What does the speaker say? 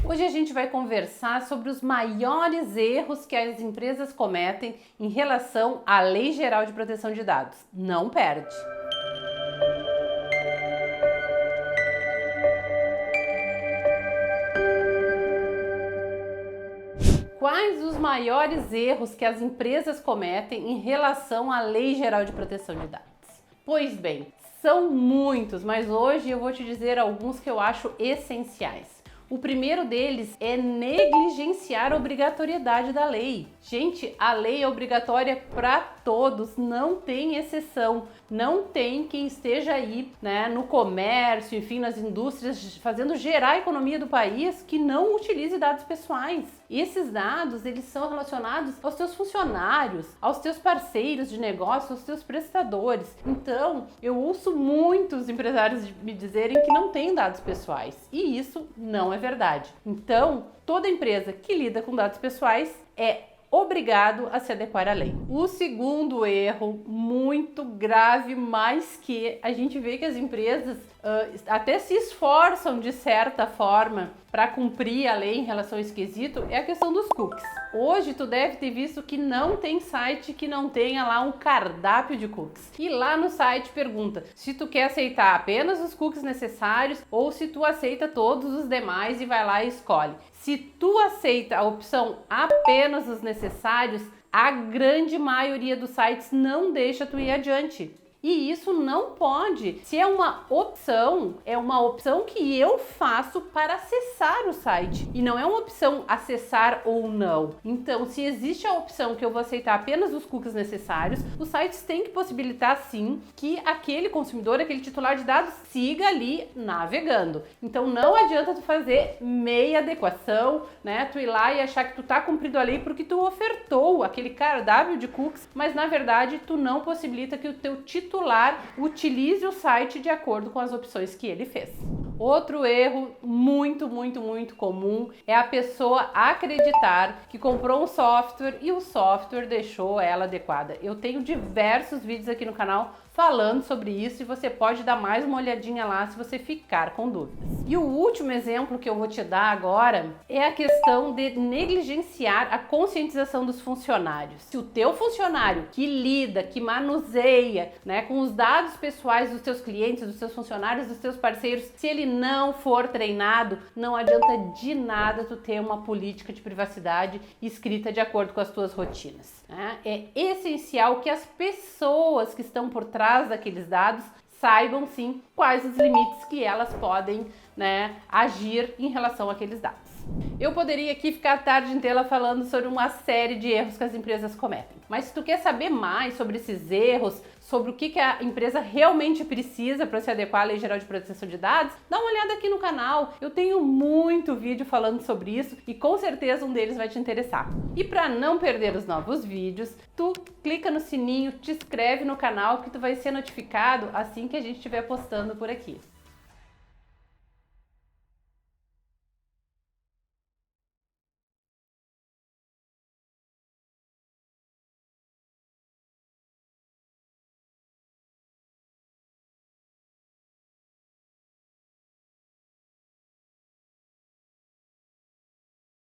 Hoje a gente vai conversar sobre os maiores erros que as empresas cometem em relação à Lei Geral de Proteção de Dados. Não perde! Quais os maiores erros que as empresas cometem em relação à Lei Geral de Proteção de Dados? Pois bem, são muitos, mas hoje eu vou te dizer alguns que eu acho essenciais. O primeiro deles é negligenciar a obrigatoriedade da lei. Gente, a lei é obrigatória para todos, não tem exceção. Não tem quem esteja aí, no comércio, enfim, nas indústrias, fazendo gerar a economia do país que não utilize dados pessoais. E esses dados, eles são relacionados aos teus funcionários, aos teus parceiros de negócio, aos teus prestadores. Então, eu ouço muitos empresários me dizerem que não tem dados pessoais. E isso não é verdade. Então, toda empresa que lida com dados pessoais é obrigado a se adequar à lei. O segundo erro, muito grave, mas que a gente vê que as empresas até se esforçam de certa forma para cumprir a lei em relação a esse quesito, é a questão dos cookies. Hoje tu deve ter visto que não tem site que não tenha lá um cardápio de cookies. E lá no site pergunta se tu quer aceitar apenas os cookies necessários ou se tu aceita todos os demais e vai lá e escolhe. Se tu aceita a opção apenas os necessários, a grande maioria dos sites não deixa tu ir adiante. E isso não pode. Se é uma opção que eu faço para acessar o site. E não é uma opção acessar ou não. Então, se existe a opção que eu vou aceitar apenas os cookies necessários, os sites têm que possibilitar sim que aquele consumidor, aquele titular de dados, siga ali navegando. Então, não adianta tu fazer meia adequação, tu ir lá e achar que tu tá cumprindo a lei porque tu ofertou aquele cardápio de cookies, mas na verdade tu não possibilita que o teu titular utilize o site de acordo com as opções que ele fez. Outro erro muito comum é a pessoa acreditar que comprou um software e o software deixou ela adequada. Eu tenho diversos vídeos aqui no canal falando sobre isso e você pode dar mais uma olhadinha lá se você ficar com dúvidas. E o último exemplo que eu vou te dar agora é a questão de negligenciar a conscientização dos funcionários. Se o teu funcionário que lida, que manuseia, com os dados pessoais dos teus clientes, dos teus funcionários, dos teus parceiros, se ele não for treinado, não adianta de nada tu ter uma política de privacidade escrita de acordo com as tuas rotinas. É essencial que as pessoas que estão por trás daqueles dados saibam sim quais os limites que elas podem agir em relação àqueles dados. Eu poderia aqui ficar a tarde inteira falando sobre uma série de erros que as empresas cometem. Mas se tu quer saber mais sobre esses erros, sobre o que a empresa realmente precisa para se adequar à Lei Geral de Proteção de Dados, dá uma olhada aqui no canal. Eu tenho muito vídeo falando sobre isso e com certeza um deles vai te interessar. E para não perder os novos vídeos, tu clica no sininho, te inscreve no canal que tu vai ser notificado assim que a gente estiver postando por aqui.